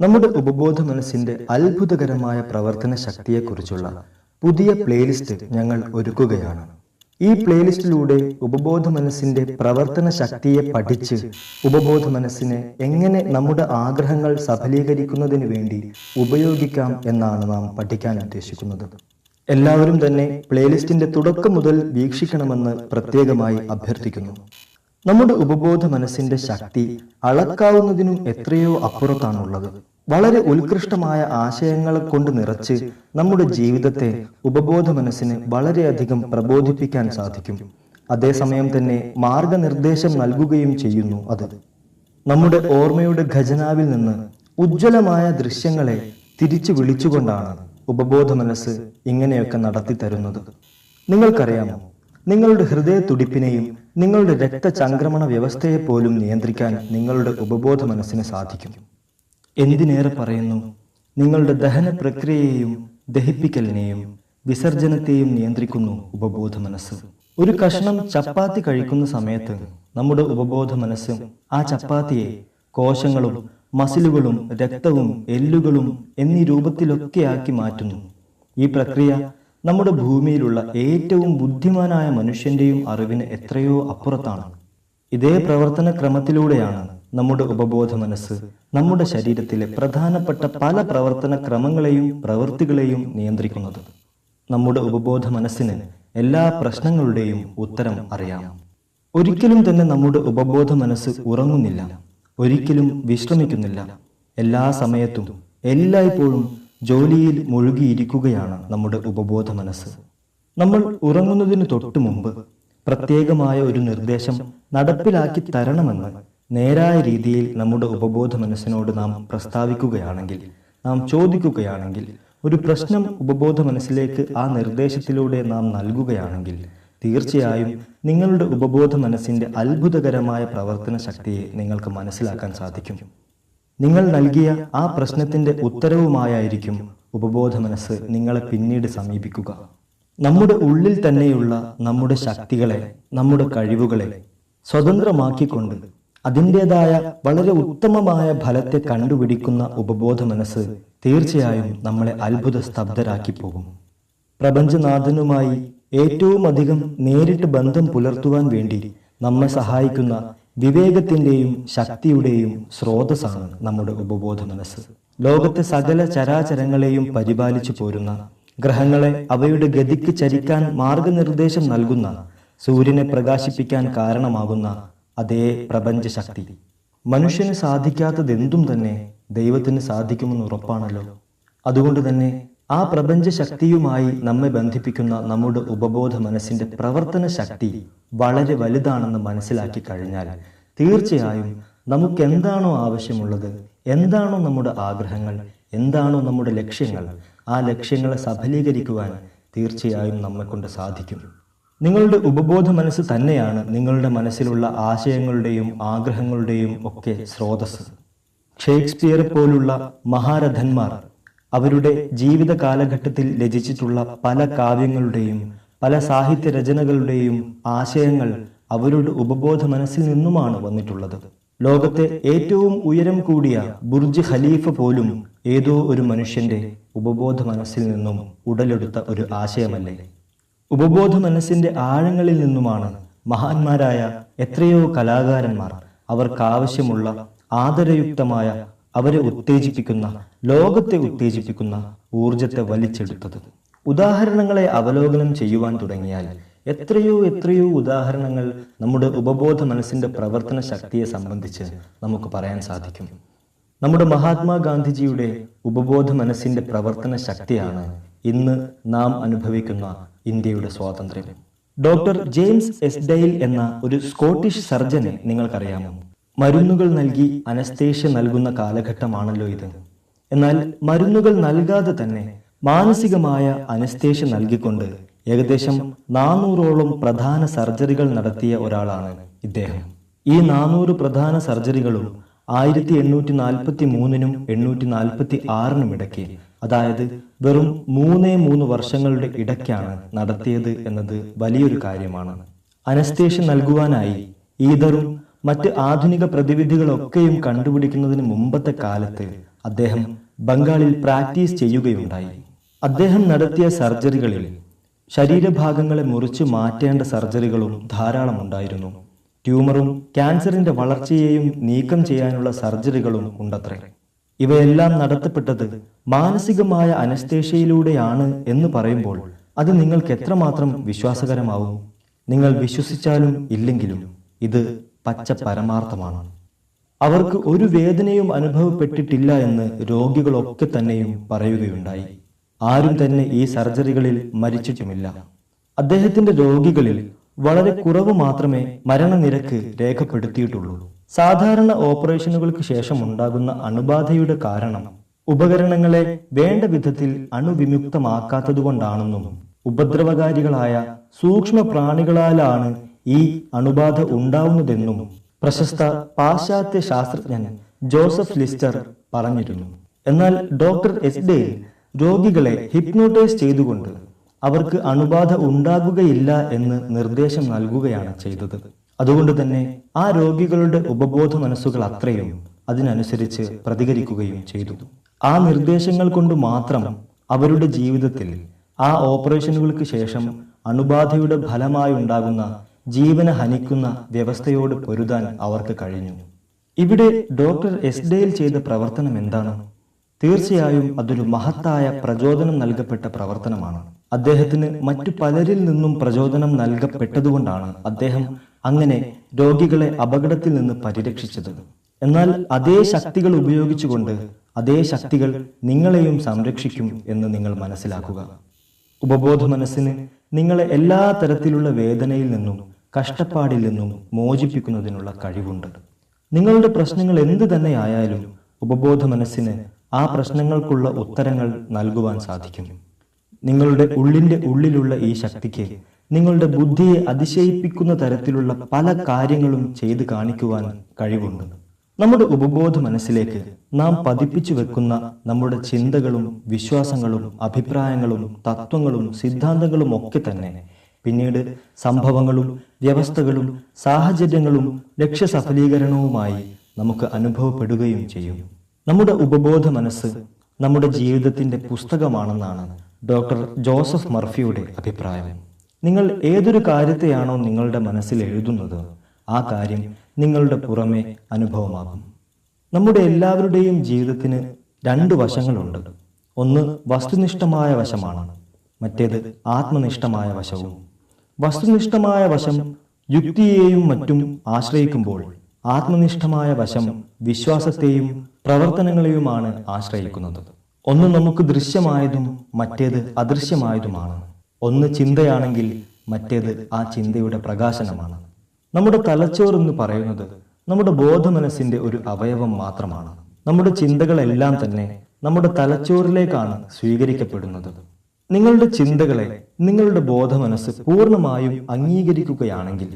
നമ്മുടെ ഉപബോധ മനസ്സിന്റെ അത്ഭുതകരമായ പ്രവർത്തന ശക്തിയെക്കുറിച്ചുള്ള പുതിയ പ്ലേലിസ്റ്റ് ഞങ്ങൾ ഒരുക്കുകയാണ്. ഈ പ്ലേലിസ്റ്റിലൂടെ ഉപബോധ മനസ്സിന്റെ പ്രവർത്തന ശക്തിയെ പഠിച്ച് ഉപബോധ മനസ്സിനെ എങ്ങനെ നമ്മുടെ ആഗ്രഹങ്ങൾ സഫലീകരിക്കുന്നതിന് വേണ്ടി ഉപയോഗിക്കാം എന്നാണ് നാം പഠിക്കാൻ ഉദ്ദേശിക്കുന്നത്. എല്ലാവരും തന്നെ പ്ലേലിസ്റ്റിന്റെ തുടക്കം മുതൽ വീക്ഷിക്കണമെന്ന് പ്രത്യേകമായി അഭ്യർത്ഥിക്കുന്നു. നമ്മുടെ ഉപബോധ മനസ്സിന്റെ ശക്തി അളക്കാവുന്നതിനും എത്രയോ അപ്പുറത്താണുള്ളത്. വളരെ ഉത്കൃഷ്ടമായ ആശയങ്ങളെ കൊണ്ട് നിറച്ച് നമ്മുടെ ജീവിതത്തെ ഉപബോധ മനസ്സിന് വളരെയധികം പ്രബോധിപ്പിക്കാൻ സാധിക്കും. അതേസമയം തന്നെ മാർഗനിർദ്ദേശം നൽകുകയും ചെയ്യുന്നു. അത് നമ്മുടെ ഓർമ്മയുടെ ഖജനാവിൽ നിന്ന് ഉജ്ജ്വലമായ ദൃശ്യങ്ങളെ തിരിച്ചു വിളിച്ചുകൊണ്ടാണ് ഉപബോധ മനസ്സ് ഇങ്ങനെയൊക്കെ നടത്തി തരുന്നത്. നിങ്ങൾക്കറിയാമോ, നിങ്ങളുടെ ഹൃദയത്തുടിപ്പിനെയും നിങ്ങളുടെ രക്തചംക്രമണ വ്യവസ്ഥയെ പോലും നിയന്ത്രിക്കാൻ നിങ്ങളുടെ ഉപബോധ മനസ്സിന് സാധിക്കും. എന്തിനേറെ പറയുന്നു, നിങ്ങളുടെ ദഹന പ്രക്രിയയെയും ദഹിപ്പിക്കലിനെയും വിസർജനത്തെയും നിയന്ത്രിക്കുന്നു ഉപബോധ മനസ്സ്. ഒരു കഷ്ണം ചപ്പാത്തി കഴിക്കുന്ന സമയത്ത് നമ്മുടെ ഉപബോധ മനസ്സ് ആ ചപ്പാത്തിയെ കോശങ്ങളും മസിലുകളും രക്തവും എല്ലുകളും എന്നീ രൂപത്തിലൊക്കെയാക്കി മാറ്റുന്നു. ഈ പ്രക്രിയ നമ്മുടെ ഭൂമിയിലുള്ള ഏറ്റവും ബുദ്ധിമാനായ മനുഷ്യന്റെയും അറിവിന് എത്രയോ അപ്പുറത്താണ്. ഇതേ പ്രവർത്തന ക്രമത്തിലൂടെയാണ് നമ്മുടെ ഉപബോധ മനസ്സ് നമ്മുടെ ശരീരത്തിലെ പ്രധാനപ്പെട്ട പല പ്രവർത്തന ക്രമങ്ങളെയും പ്രവൃത്തികളെയും നിയന്ത്രിക്കുന്നത്. നമ്മുടെ ഉപബോധ മനസ്സിന് എല്ലാ പ്രശ്നങ്ങളുടെയും ഉത്തരം അറിയാം. ഒരിക്കലും തന്നെ നമ്മുടെ ഉപബോധ മനസ്സ് ഉറങ്ങുന്നില്ല, ഒരിക്കലും വിശ്രമിക്കുന്നില്ല. എല്ലാ സമയത്തും എല്ലായ്പ്പോഴും ജോലിയിൽ മുഴുകിയിരിക്കുകയാണ് നമ്മുടെ ഉപബോധ മനസ്സ്. നമ്മൾ ഉറങ്ങുന്നതിന് തൊട്ടു മുമ്പ് പ്രത്യേകമായ ഒരു നിർദ്ദേശം നടപ്പിലാക്കി തരണമെന്ന് നേരായ രീതിയിൽ നമ്മുടെ ഉപബോധ മനസ്സിനോട് നാം പ്രസ്താവിക്കുകയാണെങ്കിൽ, നാം ചോദിക്കുകയാണെങ്കിൽ, ഒരു പ്രശ്നം ഉപബോധ മനസ്സിലേക്ക് ആ നിർദ്ദേശത്തിലൂടെ നാം നൽകുകയാണെങ്കിൽ, തീർച്ചയായും നിങ്ങളുടെ ഉപബോധ മനസ്സിന്റെ അത്ഭുതകരമായ പ്രവർത്തന ശക്തിയെ നിങ്ങൾക്ക് മനസ്സിലാക്കാൻ സാധിക്കും. നിങ്ങൾ നൽകിയ ആ പ്രശ്നത്തിന്റെ ഉത്തരവുമായിരിക്കും ഉപബോധ മനസ്സ് നിങ്ങളെ പിന്നീട് സമീപിക്കുക. നമ്മുടെ ഉള്ളിൽ തന്നെയുള്ള നമ്മുടെ ശക്തികളെ, നമ്മുടെ കഴിവുകളെ സ്വതന്ത്രമാക്കിക്കൊണ്ട് അതിൻ്റെതായ വളരെ ഉത്തമമായ ഫലത്തെ കണ്ടുപിടിക്കുന്ന ഉപബോധ മനസ്സ് തീർച്ചയായും നമ്മളെ അത്ഭുത സ്തബ്ധരാക്കി പോകും. പ്രപഞ്ചനാഥനുമായി ഏറ്റവും അധികം നേരിട്ട് ബന്ധം പുലർത്തുവാൻ വേണ്ടി നമ്മെ സഹായിക്കുന്ന വിവേകത്തിന്റെയും ശക്തിയുടെയും സ്രോതസ്സാണ് നമ്മുടെ ഉപബോധ മനസ്സ്. ലോകത്തെ സകല ചരാചരങ്ങളെയും പരിപാലിച്ചു പോരുന്ന, ഗ്രഹങ്ങളെ അവയുടെ ഗതിക്ക് ചരിക്കാൻ മാർഗനിർദ്ദേശം നൽകുന്ന, സൂര്യനെ പ്രകാശിപ്പിക്കാൻ കാരണമാകുന്ന അതേ പ്രപഞ്ച ശക്തി. മനുഷ്യന് സാധിക്കാത്തതെന്തും തന്നെ ദൈവത്തിന് സാധിക്കുമെന്ന് ഉറപ്പാണല്ലോ. അതുകൊണ്ട് തന്നെ ആ പ്രപഞ്ച ശക്തിയുമായി നമ്മെ ബന്ധിപ്പിക്കുന്ന നമ്മുടെ ഉപബോധ മനസ്സിന്റെ പ്രവർത്തന ശക്തി വളരെ വലുതാണെന്ന് മനസ്സിലാക്കി കഴിഞ്ഞാൽ തീർച്ചയായും നമുക്ക് എന്താണോ ആവശ്യമുള്ളത്, എന്താണോ നമ്മുടെ ആഗ്രഹങ്ങൾ, എന്താണോ നമ്മുടെ ലക്ഷ്യങ്ങൾ, ആ ലക്ഷ്യങ്ങളെ സഫലീകരിക്കുവാൻ തീർച്ചയായും നമ്മെ കൊണ്ട് സാധിക്കും. നിങ്ങളുടെ ഉപബോധ മനസ്സ് തന്നെയാണ് നിങ്ങളുടെ മനസ്സിലുള്ള ആശയങ്ങളുടെയും ആഗ്രഹങ്ങളുടെയും ഒക്കെ സ്രോതസ്. ഷേക്സ്പിയറെ പോലുള്ള മഹാരഥന്മാർ അവരുടെ ജീവിത കാലഘട്ടത്തിൽ രചിച്ചിട്ടുള്ള പല കാവ്യങ്ങളുടെയും പല സാഹിത്യ രചനകളുടെയും ആശയങ്ങൾ അവരുടെ ഉപബോധ മനസ്സിൽ നിന്നുമാണ് വന്നിട്ടുള്ളത്. ലോകത്തെ ഏറ്റവും ഉയരം കൂടിയ ബുർജ് ഖലീഫ പോലും ഏതോ ഒരു മനുഷ്യന്റെ ഉപബോധ മനസ്സിൽ നിന്നും ഉടലെടുത്ത ഒരു ആശയമല്ലേ? ഉപബോധ മനസ്സിന്റെ ആഴങ്ങളിൽ നിന്നുമാണ് മഹാന്മാരായ എത്രയോ കലാകാരന്മാർ അവർക്കാവശ്യമുള്ള ആദരയുക്തമായ, അവരെ ഉത്തേജിപ്പിക്കുന്ന, ലോകത്തെ ഉത്തേജിപ്പിക്കുന്ന ഊർജത്തെ വലിച്ചെടുത്തത്. ഉദാഹരണങ്ങളെ അവലോകനം ചെയ്യുവാൻ തുടങ്ങിയാൽ എത്രയോ ഉദാഹരണങ്ങൾ നമ്മുടെ ഉപബോധ മനസ്സിന്റെ പ്രവർത്തന ശക്തിയെ സംബന്ധിച്ച് നമുക്ക് പറയാൻ സാധിക്കും. നമ്മുടെ മഹാത്മാഗാന്ധിജിയുടെ ഉപബോധ മനസ്സിന്റെ പ്രവർത്തന ശക്തിയാണ് ഇന്ന് നാം അനുഭവിക്കുന്ന ഇന്ത്യയുടെ സ്വാതന്ത്ര്യം. ഡോക്ടർ ജെയിംസ് എസ് ഡെയിൽ എന്ന ഒരു സ്കോട്ടിഷ് സർജനെ നിങ്ങൾക്കറിയാമോ? മരുന്നുകൾ നൽകി അനസ്തേഷ്യ നൽകുന്ന കാലഘട്ടമാണല്ലോ ഇത്. എന്നാൽ മരുന്നുകൾ നൽകാതെ തന്നെ മാനസികമായ അനസ്തേഷ്യ നൽകിക്കൊണ്ട് ഏകദേശം 400ഓളം പ്രധാന സർജറികൾ നടത്തിയ ഒരാളാണ് ഇദ്ദേഹം. ഈ 400 പ്രധാന സർജറികളും 1843നും 1846നും ഇടയ്ക്ക്, അതായത് വെറും 3 വർഷങ്ങളുടെ ഇടയ്ക്കാണ് നടത്തിയത് എന്നത് വലിയൊരു കാര്യമാണ്. അനസ്തേഷ്യ നൽകുവാനായി ഈതറും മറ്റ് ആധുനിക പ്രതിവിധികളൊക്കെയും കണ്ടുപിടിക്കുന്നതിന് മുമ്പത്തെ കാലത്ത് അദ്ദേഹം ബംഗാളിൽ പ്രാക്ടീസ് ചെയ്യുകയുണ്ടായി. അദ്ദേഹം നടത്തിയ സർജറികളിൽ ശരീരഭാഗങ്ങളെ മുറിച്ചു മാറ്റേണ്ട സർജറികളും ധാരാളം ഉണ്ടായിരുന്നു. ട്യൂമറും ക്യാൻസറിന്റെ വളർച്ചയെയും നീക്കം ചെയ്യാനുള്ള സർജറികളും ഉണ്ടത്രേ. ഇവയെല്ലാം നടത്തപ്പെട്ടത് മാനസികമായ അനസ്തേഷ്യയിലൂടെയാണ് എന്ന് പറയുമ്പോൾ അത് നിങ്ങൾക്ക് എത്രമാത്രം വിശ്വാസകരമാവും? നിങ്ങൾ വിശ്വസിച്ചാലും ഇല്ലെങ്കിലും ഇത് പച്ച പരമാർത്ഥമാണ്. അവർക്ക് ഒരു വേദനയും അനുഭവപ്പെട്ടിട്ടില്ല എന്ന് രോഗികളൊക്കെ തന്നെയും പറയുകയുണ്ടായി. ആരും തന്നെ ഈ സർജറികളിൽ മരിച്ചിട്ടുമില്ല. അദ്ദേഹത്തിന്റെ രോഗികളിൽ വളരെ കുറവ് മാത്രമേ മരണനിരക്ക് രേഖപ്പെടുത്തിയിട്ടുള്ളൂ. സാധാരണ ഓപ്പറേഷനുകൾക്ക് ശേഷം ഉണ്ടാകുന്ന അണുബാധയുടെ കാരണം ഉപകരണങ്ങളെ വേണ്ട വിധത്തിൽ അണുവിമുക്തമാക്കാത്തതുകൊണ്ടാണെന്നും ഉപദ്രവകാരികളായ സൂക്ഷ്മ പ്രാണികളാലാണ് ഈ അണുബാധ ഉണ്ടാവുന്നതെന്നും പ്രശസ്ത പാശ്ചാത്യ ശാസ്ത്രജ്ഞൻ ജോസഫ് ലിസ്റ്റർ പറഞ്ഞിരുന്നു. എന്നാൽ ഡോക്ടർ എസ്ഡേൽ രോഗികളെ ഹിപ്നോട്ടൈസ് ചെയ്തുകൊണ്ട് അവർക്ക് അണുബാധ ഉണ്ടാകുകയില്ല എന്ന് നിർദ്ദേശം നൽകുകയാണ് ചെയ്തത്. അതുകൊണ്ട് തന്നെ ആ രോഗികളുടെ ഉപബോധ മനസ്സുകൾ അത്രയും അതിനനുസരിച്ച് പ്രതികരിക്കുകയും ചെയ്തു. ആ നിർദ്ദേശങ്ങൾ കൊണ്ട് മാത്രം അവരുടെ ജീവിതത്തിൽ ആ ഓപ്പറേഷനുകൾക്ക് ശേഷം അണുബാധയുടെ ഫലമായി ഉണ്ടാകുന്ന ജീവനെ ഹനിക്കുന്ന വ്യവസ്ഥയോട് പൊരുതാൻ അവർക്ക് കഴിഞ്ഞു. ഇവിടെ ഡോക്ടർ എസ്ഡേൽ ചെയ്ത പ്രവർത്തനം എന്താണ്? തീർച്ചയായും അതൊരു മഹത്തായ പ്രചോദനം നൽകപ്പെട്ട പ്രവർത്തനമാണ്. അദ്ദേഹത്തിന് മറ്റു പലരിൽ നിന്നും പ്രചോദനം നൽകപ്പെട്ടതുകൊണ്ടാണ് അദ്ദേഹം അങ്ങനെ രോഗികളെ അപകടത്തിൽ നിന്ന് പരിരക്ഷിച്ചത്. എന്നാൽ അതേ ശക്തികൾ ഉപയോഗിച്ചുകൊണ്ട് അതേ ശക്തികൾ നിങ്ങളെയും സംരക്ഷിക്കും എന്ന് നിങ്ങൾ മനസ്സിലാക്കുക. ഉപബോധ മനസ്സിന് നിങ്ങളെ എല്ലാ തരത്തിലുള്ള വേദനയിൽ നിന്നും കഷ്ടപ്പാടിൽ നിന്നും മോചിപ്പിക്കുന്നതിനുള്ള കഴിവുണ്ട്. നിങ്ങളുടെ പ്രശ്നങ്ങൾ എന്ത് തന്നെ ആയാലും ഉപബോധ മനസ്സിന് ആ പ്രശ്നങ്ങൾക്കുള്ള ഉത്തരങ്ങൾ നൽകുവാൻ സാധിക്കും. നിങ്ങളുടെ ഉള്ളിന്റെ ഉള്ളിലുള്ള ഈ ശക്തിക്ക് നിങ്ങളുടെ ബുദ്ധിയെ അതിശയിപ്പിക്കുന്ന തരത്തിലുള്ള പല കാര്യങ്ങളും ചെയ്ത് കാണിക്കുവാൻ കഴിവുണ്ട്. നമ്മുടെ ഉപബോധ മനസ്സിലേക്ക് നാം പതിപ്പിച്ചു വെക്കുന്ന നമ്മുടെ ചിന്തകളും വിശ്വാസങ്ങളും അഭിപ്രായങ്ങളും തത്വങ്ങളും സിദ്ധാന്തങ്ങളും ഒക്കെ തന്നെ പിന്നീട് സംഭവങ്ങളും വ്യവസ്ഥകളും സാഹചര്യങ്ങളും ലക്ഷ്യസഫലീകരണവുമായി നമുക്ക് അനുഭവപ്പെടുകയും ചെയ്യും. നമ്മുടെ ഉപബോധ മനസ്സ് നമ്മുടെ ജീവിതത്തിന്റെ പുസ്തകമാണെന്നാണ് ഡോക്ടർ ജോസഫ് മർഫിയുടെ അഭിപ്രായം. നിങ്ങൾ ഏതൊരു കാര്യത്തെയാണോ നിങ്ങളുടെ മനസ്സിൽ എഴുതുന്നത് ആ കാര്യം നിങ്ങളുടെ പുറമെ അനുഭവമാകും. നമ്മുടെ എല്ലാവരുടെയും ജീവിതത്തിന് രണ്ട് വശങ്ങളുണ്ട്. ഒന്ന് വസ്തുനിഷ്ഠമായ വശമാണ്, മറ്റേത് ആത്മനിഷ്ഠമായ വശവും. വസ്തുനിഷ്ഠമായ വശം യുക്തിയെയും മറ്റും ആശ്രയിക്കുമ്പോൾ ആത്മനിഷ്ഠമായ വശം വിശ്വാസത്തെയും പ്രവർത്തനങ്ങളെയുമാണ് ആശ്രയിക്കുന്നത്. ഒന്ന് നമുക്ക് ദൃശ്യമായതും മറ്റേത് അദൃശ്യമായതുമാണ്. ഒന്ന് ചിന്തയാണെങ്കിൽ മറ്റേത് ആ ചിന്തയുടെ പ്രകാശനമാണ്. നമ്മുടെ തലച്ചോർ എന്ന് പറയുന്നത് നമ്മുടെ ബോധമനസ്സിന്റെ ഒരു അവയവം മാത്രമാണ്. നമ്മുടെ ചിന്തകളെല്ലാം തന്നെ നമ്മുടെ തലച്ചോറിലേക്കാണ് സ്വീകരിക്കപ്പെടുന്നത്. നിങ്ങളുടെ ചിന്തകളെ നിങ്ങളുടെ ബോധമനസ്സ് പൂർണ്ണമായും അംഗീകരിക്കുകയാണെങ്കിൽ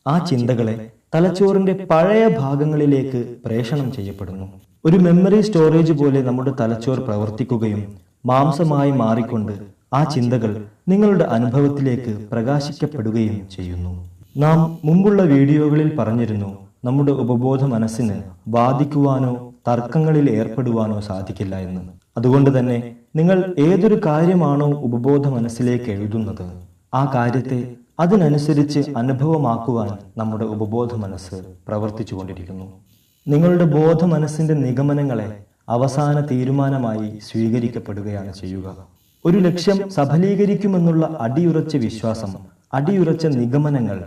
ആ ചിന്തകളെ തലച്ചോറിന്റെ പഴയ ഭാഗങ്ങളിലേക്ക് പ്രേഷണം ചെയ്യപ്പെടുന്നു. ഒരു മെമ്മറി സ്റ്റോറേജ് പോലെ നമ്മുടെ തലച്ചോർ പ്രവർത്തിക്കുകയും മാംസമായി മാറിക്കൊണ്ട് ആ ചിന്തകൾ നിങ്ങളുടെ അനുഭവത്തിലേക്ക് പ്രകാശിക്കപ്പെടുകയും ചെയ്യുന്നു. നാം മുമ്പുള്ള വീഡിയോകളിൽ പറഞ്ഞിരുന്നു, നമ്മുടെ ഉപബോധ മനസ്സിന് വാദിക്കുവാനോ തർക്കങ്ങളിൽ ഏർപ്പെടുവാനോ സാധിക്കില്ല എന്ന്. അതുകൊണ്ട് തന്നെ നിങ്ങൾ ഏതൊരു കാര്യമാണോ ഉപബോധ മനസ്സിലേക്ക് എഴുതുന്നത് ആ കാര്യത്തെ അതിനനുസരിച്ച് അനുഭവമാക്കുവാൻ നമ്മുടെ ഉപബോധ മനസ്സ് പ്രവർത്തിച്ചു കൊണ്ടിരിക്കുന്നു. നിങ്ങളുടെ ബോധ മനസ്സിന്റെ നിഗമനങ്ങളെ അവസാന തീരുമാനമായി സ്വീകരിക്കപ്പെടുകയാണ് ചെയ്യുക. ഒരു ലക്ഷ്യം സഫലീകരിക്കുമെന്നുള്ള അടിയുറച്ച വിശ്വാസം, അടിയുറച്ച നിഗമനങ്ങൾ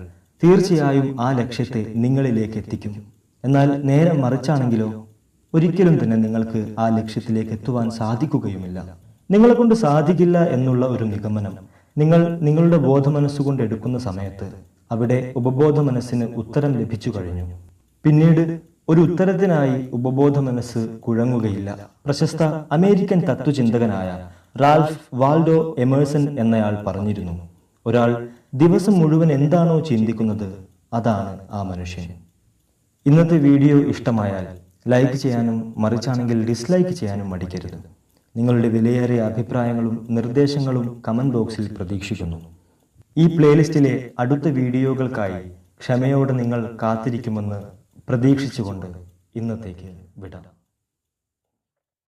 തീർച്ചയായും ആ ലക്ഷ്യത്തെ നിങ്ങളിലേക്ക് എത്തിക്കും. എന്നാൽ നേരെ മറിച്ചാണെങ്കിലോ ഒരിക്കലും തന്നെ നിങ്ങൾക്ക് ആ ലക്ഷ്യത്തിലേക്ക് എത്തുവാൻ സാധിക്കുകയുമില്ല. നിങ്ങളെ കൊണ്ട് സാധിക്കില്ല എന്നുള്ള ഒരു നിഗമനം നിങ്ങൾ നിങ്ങളുടെ ബോധമനസ്സുകൊണ്ട് എടുക്കുന്ന സമയത്ത് അവിടെ ഉപബോധ മനസ്സിന് ഉത്തരം ലഭിച്ചു കഴിഞ്ഞു. പിന്നീട് ഒരു ഉത്തരത്തിനായി ഉപബോധ മനസ്സ് കുഴങ്ങുകയില്ല. പ്രശസ്ത അമേരിക്കൻ തത്വചിന്തകനായ റാൽഫ് വാൾഡോ എമേഴ്സൺ എന്നയാൾ പറഞ്ഞിരുന്നു, ഒരാൾ ദിവസം മുഴുവൻ എന്താണോ ചിന്തിക്കുന്നത് അതാണ് ആ മനുഷ്യൻ. ഇന്നത്തെ വീഡിയോ ഇഷ്ടമായാൽ ലൈക്ക് ചെയ്യാനും മറിച്ചാണെങ്കിൽ ഡിസ്ലൈക്ക് ചെയ്യാനും മടിക്കരുത്. നിങ്ങളുടെ വിലയേറിയ അഭിപ്രായങ്ങളും നിർദ്ദേശങ്ങളും കമന്റ് ബോക്സിൽ പ്രതീക്ഷിക്കുന്നു. ഈ പ്ലേലിസ്റ്റിലെ അടുത്ത വീഡിയോകൾക്കായി ക്ഷമയോടെ നിങ്ങൾ കാത്തിരിക്കുമെന്ന് പ്രതീക്ഷിച്ചുകൊണ്ട് ഇന്നത്തേക്ക് വിടാം.